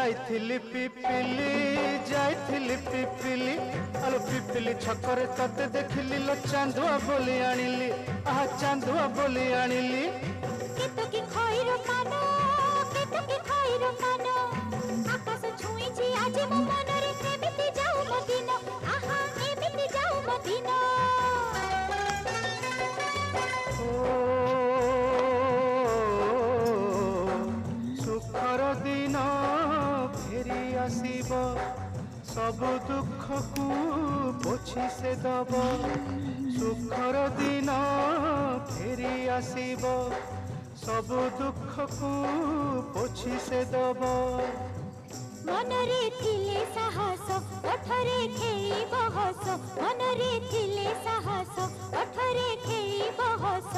जाइथिली पिपिली जाइथिली पिपिली आलो पिपिली छकरे तते देखिली लो चांदुआ बोली आनिली आहा चांदुआ बोली आनिली केतो की खइरो कानो केतो की खइरो कानो आकाश छुईची आज मो मनरे एमिति जाऊ मदिनो आहा एमिति जाऊ मदिनो सुखर दिन फेरी आसीब सब दुख को पोछि से दब सुखर दिन फेरी आसीब सब दुख को पोछि से दब मनरे थिले साहस ओठरे खेई बहस मनरे थिले साहस ओठरे खेई बहस